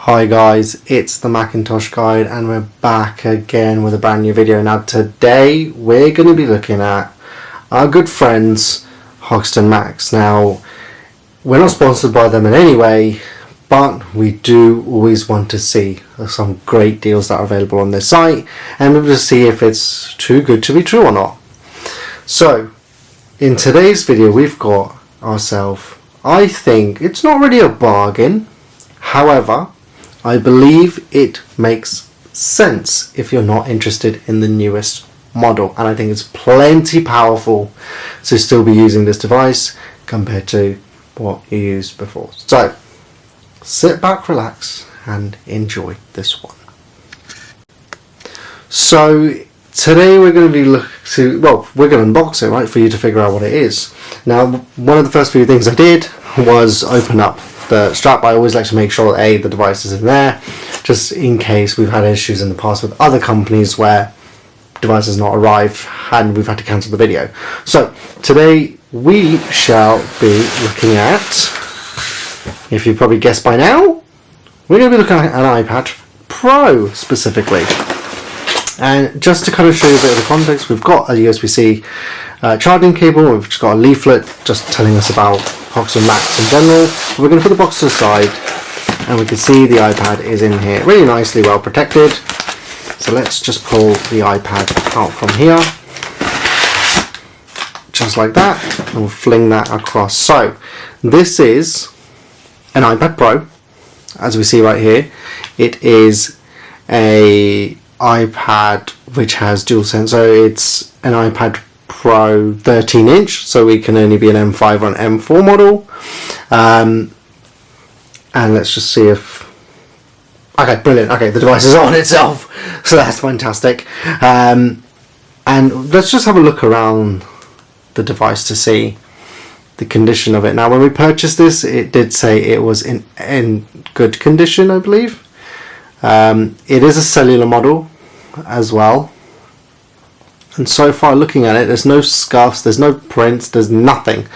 Hi guys, it's the Macintosh Guide and we're back again with a brand new video. Now today we're going to be looking at our good friends Hoxton Macs. Now we're not sponsored by them in any way, but we do always want to see some great deals that are available on their site and we'll just see if it's too good to be true or not. So in today's video we've got ourselves, I think it's not really a bargain, however I believe it makes sense if you're not interested in the newest model, and I think it's plenty powerful to still be using this device compared to what you used before. So sit back, relax and enjoy this one. So today we're going to be we're going to unbox it, right, for you to figure out what it is. Now one of the first few things I did was open up the strap. I always like to make sure the device is in there, just in case we've had issues in the past with other companies where devices not arrived and we've had to cancel the video. So today we shall be looking at, if you probably guessed by now, we're going to be looking at an iPad Pro specifically. And just to kind of show you a bit of the context, we've got a USB-C charging cable, we've just got a leaflet just telling us about Hoxton Macs in general. We're going to put the box to the side and we can see the iPad is in here really nicely, well protected. So let's just pull the iPad out from here just like that and we'll fling that across. So this is an iPad Pro, as we see right here. it is a iPad which has DualSense, so it's an iPad Pro 13-inch, so we can only be an M5 or an M4 model. And let's just see if... Okay, brilliant. Okay, the device is on itself, so that's fantastic. And let's just have a look around the device to see the condition of it. Now, when we purchased this, it did say it was in good condition, I believe. It is a cellular model as well. And so far looking at it, there's no scuffs, there's no prints, there's nothing.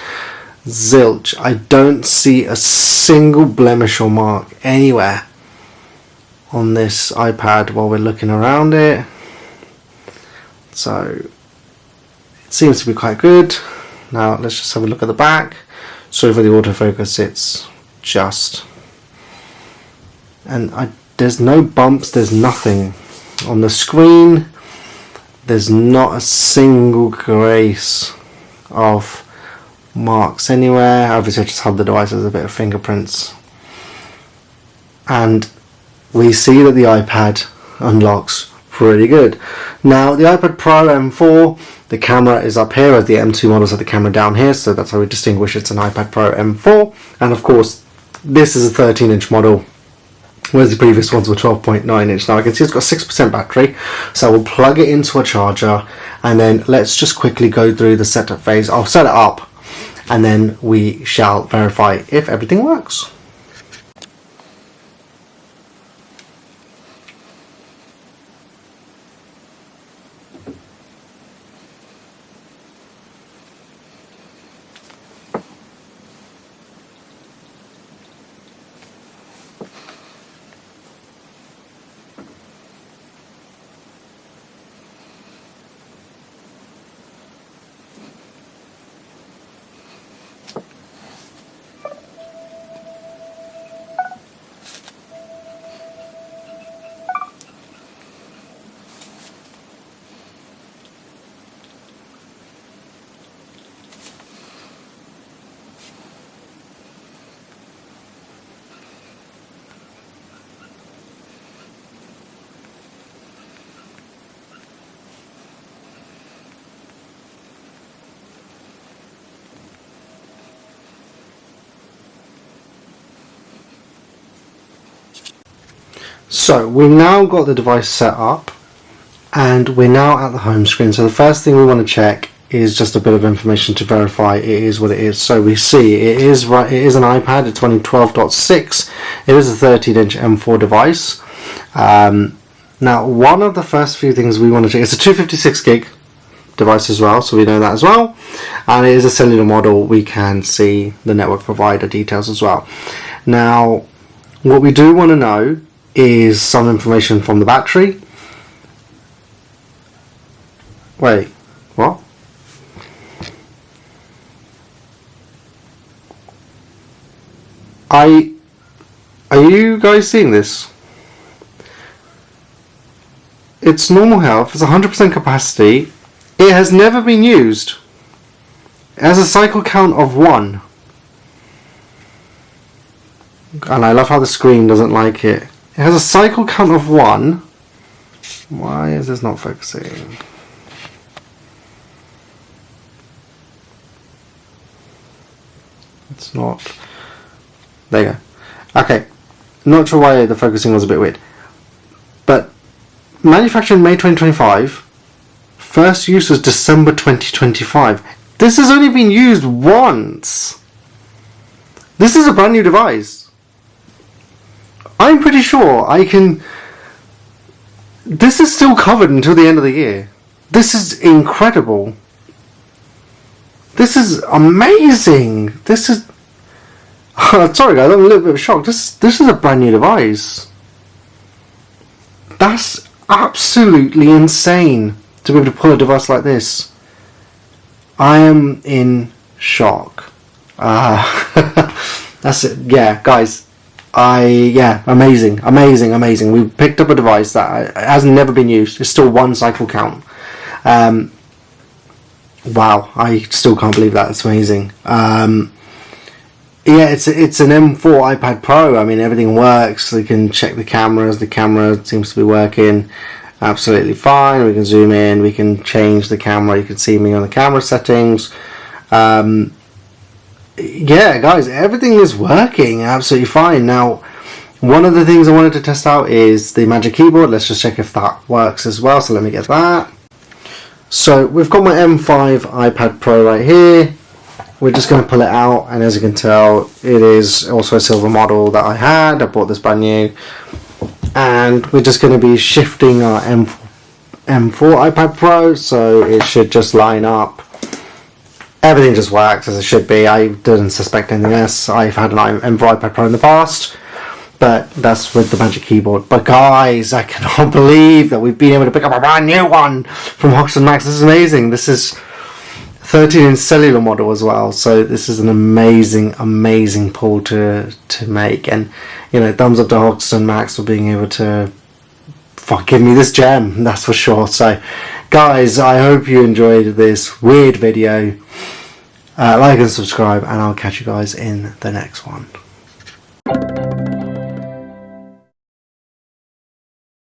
Zilch. I don't see a single blemish or mark anywhere on this iPad while we're looking around it. So it seems to be quite good. Now let's just have a look at the back. So for the autofocus, it's just... And there's no bumps, there's nothing on the screen. There's not a single trace of marks anywhere. Obviously I just have the device as a bit of fingerprints. And we see that the iPad unlocks pretty good. Now the iPad Pro M4, the camera is up here, as the M2 models have the camera down here, so that's how we distinguish it's an iPad Pro M4. And of course this is a 13-inch model, whereas the previous ones were 12.9 inch. Now I can see it's got 6% battery, so we'll plug it into a charger and then let's just quickly go through the setup phase. I'll set it up and then we shall verify if everything works. So we've now got the device set up and we're now at the home screen. So the first thing we want to check is just a bit of information to verify it is what it is. So we see it is an iPad, it's running 12.6. It is a 13-inch M4 device. Now one of the first few things we want to check, it's a 256 gig device as well, so we know that as well, and it is a cellular model. We can see the network provider details as well. Now What we do want to know is some information from the battery. Wait, what? Are you guys seeing this? It's normal health, it's 100% capacity. It has never been used. It has a cycle count of 1. And I love how the screen doesn't like it. It has a cycle count of 1. Why is this not focusing? It's not. There you go. Okay. Not sure why the focusing was a bit weird. But manufactured in May 2025. First use was December 2025. This has only been used once. This is a brand new device. I'm pretty sure I can... This is still covered until the end of the year. This is incredible. This is amazing. This is... Sorry guys, I'm a little bit shocked. This is a brand new device. That's absolutely insane to be able to pull a device like this. I am in shock. That's it. Yeah, guys. Amazing. We picked up a device that has never been used. It's still 1 cycle count. Wow, I still can't believe that. It's amazing. Yeah, it's an M4 iPad Pro. I mean, everything works. We can check the cameras. The camera seems to be working absolutely fine. We can zoom in. We can change the camera. You can see me on the camera settings. Yeah, guys, everything is working absolutely fine. Now, one of the things I wanted to test out is the Magic Keyboard. Let's just check if that works as well. So let me get that. So we've got my M5 iPad Pro right here. We're just going to pull it out, and as you can tell, it is also a silver model that I had. I bought this brand new, and we're just going to be shifting our M4 iPad Pro, so it should just line up. Everything just works as it should be. I didn't suspect anything else. I've had an M4 iPad Pro in the past, but that's with the Magic Keyboard. But guys, I cannot believe that we've been able to pick up a brand new one from Hoxton Max. This is amazing. This is 13-inch cellular model as well, so this is an amazing pull to make. And you know, thumbs up to Hoxton Max for being able to give me this gem, that's for sure. So guys, I hope you enjoyed this weird video. Like and subscribe, and I'll catch you guys in the next one.